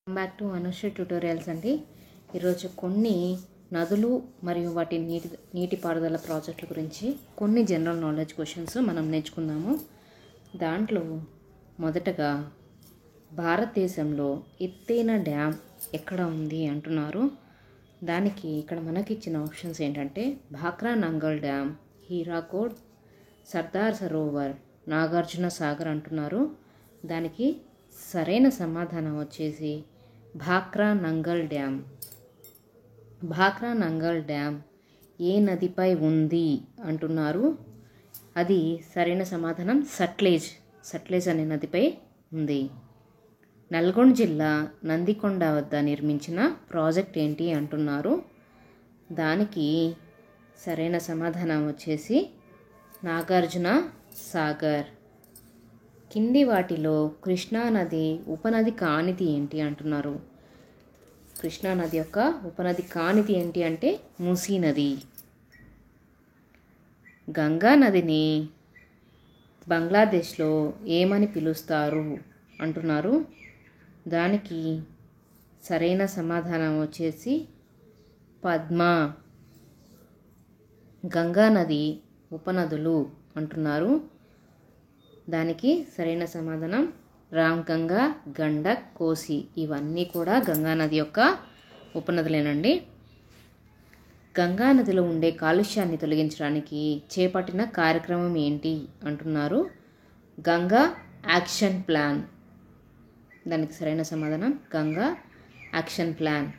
Welcome back to Anusri tutorials అండి. ఈరోజు కొన్ని నదులు మరియు వాటి నీటిపారుదల ప్రాజెక్టుల గురించి కొన్ని జనరల్ నాలెడ్జ్ క్వశ్చన్స్ మనం నేర్చుకుందాము. దాంట్లో మొదటగా భారతదేశంలో ఎత్తైన డ్యామ్ ఎక్కడ ఉంది అంటున్నారు. దానికి ఇక్కడ మనకి ఇచ్చిన ఆప్షన్స్ ఏంటంటే భాక్రా నంగల్ డ్యామ్, హీరాకోడ్, సర్దార్ సరోవర్, నాగార్జున సాగర్ అంటున్నారు. దానికి సరైన సమాధానం వచ్చేసి భాక్రా నంగల్ డ్యామ్. భాక్రా నంగల్ డ్యామ్ ఏ నదిపై ఉంది అంటున్నారు. అది సరైన సమాధానం సట్లెజ్ అనే నదిపై ఉంది. నల్గొండ జిల్లా నందికొండ వద్ద నిర్మించిన ప్రాజెక్ట్ ఏంటి అంటున్నారు. దానికి సరైన సమాధానం వచ్చేసి నాగార్జున సాగర్. కింది వాటిలో కృష్ణానది ఉపనది కానిది ఏంటి అంటున్నారు. కృష్ణానది యొక్క ఉపనది కానిది ఏంటి అంటే మూసీ నది. గంగా నదిని బంగ్లాదేశ్లో ఏమని పిలుస్తారు అంటున్నారు. దానికి సరైన సమాధానం వచ్చేసి పద్మ. గంగా నది ఉపనదులు అంటున్నారు. దానికి సరైన సమాధానం రామ్గంగా, గండక్, కోసి. ఇవన్నీ కూడా గంగా నది యొక్క ఉపనదులేనండి. గంగా నదిలో ఉండే కాలుష్యాన్ని తొలగించడానికి చేపట్టిన కార్యక్రమం ఏంటి అంటున్నారు. Ganga action plan. దానికి సరైన సమాధానం గంగా యాక్షన్ ప్లాన్.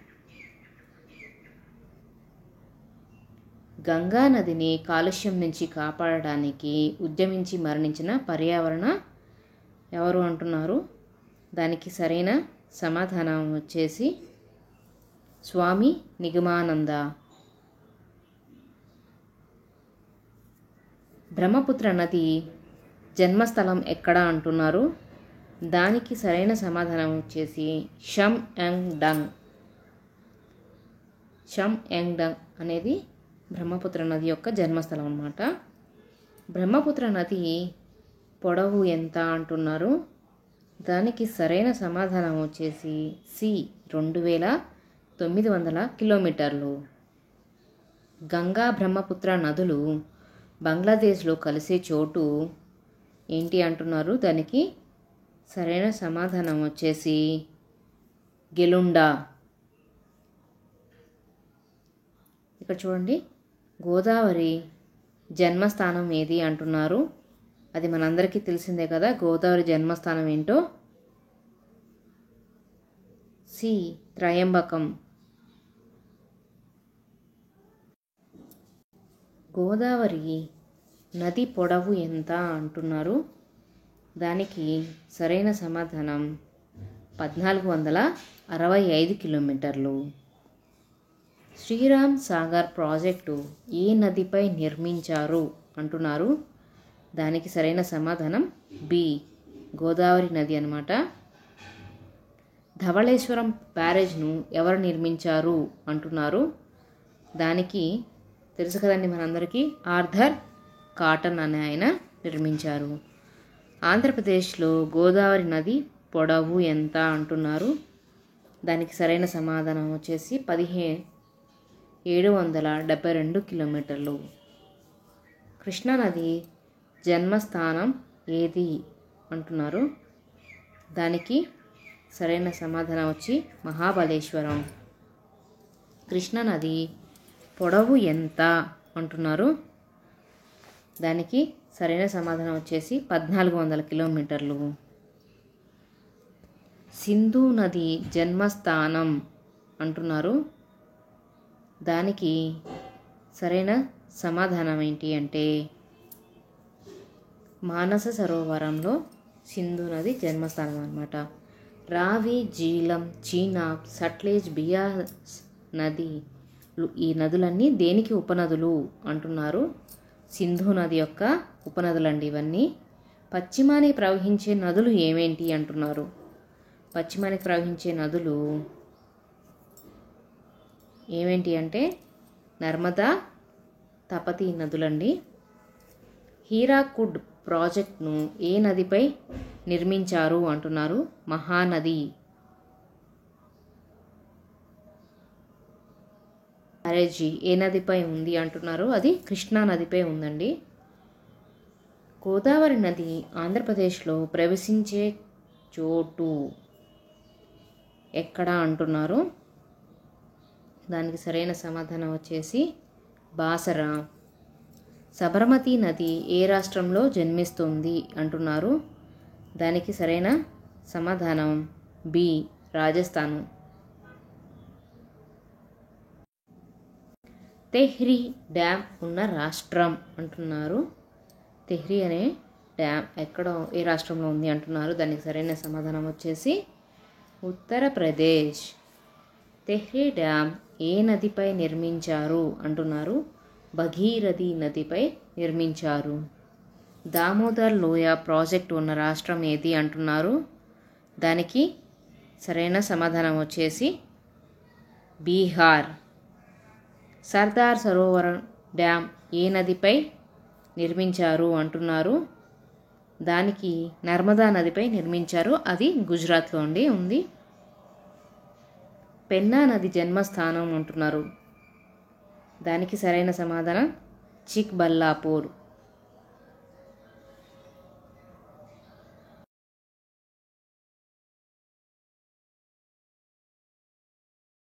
గంగా నదిని కాలుష్యం నుంచి కాపాడడానికి ఉద్యమించి మరణించిన పర్యావరణ ఎవరు అంటున్నారు. దానికి సరైన సమాధానం వచ్చేసి స్వామి నిగమానంద. బ్రహ్మపుత్ర నది జన్మస్థలం ఎక్కడ అంటున్నారు. దానికి సరైన సమాధానం వచ్చేసి షమ్యంగ్డంగ్ అనేది బ్రహ్మపుత్ర నది యొక్క జన్మస్థలం అన్నమాట. బ్రహ్మపుత్ర నది పొడవు ఎంత అంటున్నారు. దానికి సరైన సమాధానం వచ్చేసి 2900 కిలోమీటర్లు. గంగా బ్రహ్మపుత్ర నదులు బంగ్లాదేశ్లో కలిసే చోటు ఏంటి అంటున్నారు. దానికి సరైన సమాధానం వచ్చేసి గెలుండా. ఇక్కడ చూడండి, గోదావరి జన్మస్థానం ఏది అంటున్నారు. అది మనందరికీ తెలిసిందే కదా. గోదావరి జన్మస్థానం ఏంటో త్రయంబకం. గోదావరి నది పొడవు ఎంత అంటున్నారు. దానికి సరైన సమాధానం 1465 కిలోమీటర్లు. శ్రీరామ్ సాగర్ ప్రాజెక్టు ఏ నదిపై నిర్మించారు అంటున్నారు. దానికి సరైన సమాధానం బి, గోదావరి నది అన్నమాట. ధవళేశ్వరం బ్యారేజ్ను ఎవరు నిర్మించారు అంటున్నారు. దానికి తెలుసు కదండి మనందరికీ, ఆర్థర్ కాటన్ అనే ఆయన నిర్మించారు. ఆంధ్రప్రదేశ్లో గోదావరి నది పొడవు ఎంత అంటున్నారు. దానికి సరైన సమాధానం వచ్చేసి 1772 కిలోమీటర్లు. కృష్ణానది జన్మస్థానం ఏది అంటున్నారు. దానికి సరైన సమాధానం వచ్చి మహాబలేశ్వరం. కృష్ణానది పొడవు ఎంత అంటున్నారు. దానికి సరైన సమాధానం వచ్చేసి 1400 కిలోమీటర్లు. సింధు నది జన్మస్థానం అంటున్నారు. దానికి సరైన సమాధానం ఏంటి అంటే మానస సరోవరంలో సింధు నది జన్మస్థానం అన్నమాట. రావి, జీలం, చీనాబ్, సట్లెజ్, బియాస్ నది, ఈ నదులన్నీ దేనికి ఉపనదులు అంటున్నారు. సింధు నది యొక్క ఉపనదులండి ఇవన్నీ. పశ్చిమానికి ప్రవహించే నదులు ఏమేంటి అంటున్నారు. పశ్చిమానికి ప్రవహించే నదులు ఏమేంటి అంటే నర్మదా, తపతి నదులండి. హీరాకుడ్ ప్రాజెక్ట్ను ఏ నదిపై నిర్మించారు అంటున్నారు. మహానది. బ్యారేజీ ఏ నదిపై ఉంది అంటున్నారు, అది కృష్ణా నదిపై ఉందండి. గోదావరి నది ఆంధ్రప్రదేశ్లో ప్రవేశించే చోటు ఎక్కడ అంటున్నారు, దానికి సరైన సమాధానం వచ్చేసి బాసర. సబర్మతి నది ఏ రాష్ట్రంలో జన్మిస్తుంది అంటున్నారు, దానికి సరైన సమాధానం బి రాజస్థాను. తెహ్రీ డ్యామ్ ఉన్న రాష్ట్రం అంటున్నారు, తెహ్రీ అనే డ్యామ్ ఎక్కడ ఏ రాష్ట్రంలో ఉంది అంటున్నారు, దానికి సరైన సమాధానం వచ్చేసి ఉత్తరప్రదేశ్. తెహ్రీ డ్యామ్ ఏ నదిపై నిర్మించారు అంటున్నారు, భగీరథి నదిపై నిర్మించారు. దామోదర్ లోయ ప్రాజెక్టు ఉన్న రాష్ట్రం ఏది అంటున్నారు, దానికి సరైన సమాధానం వచ్చేసి బీహార్. సర్దార్ సరోవర్ డ్యామ్ ఏ నదిపై నిర్మించారు అంటున్నారు, దానికి నర్మదా నదిపై నిర్మించారు, అది గుజరాత్లో ఉంది. పెన్నా నది జన్మస్థానం అంటున్నారు, దానికి సరైన సమాధానం చిక్బల్లాపూర్.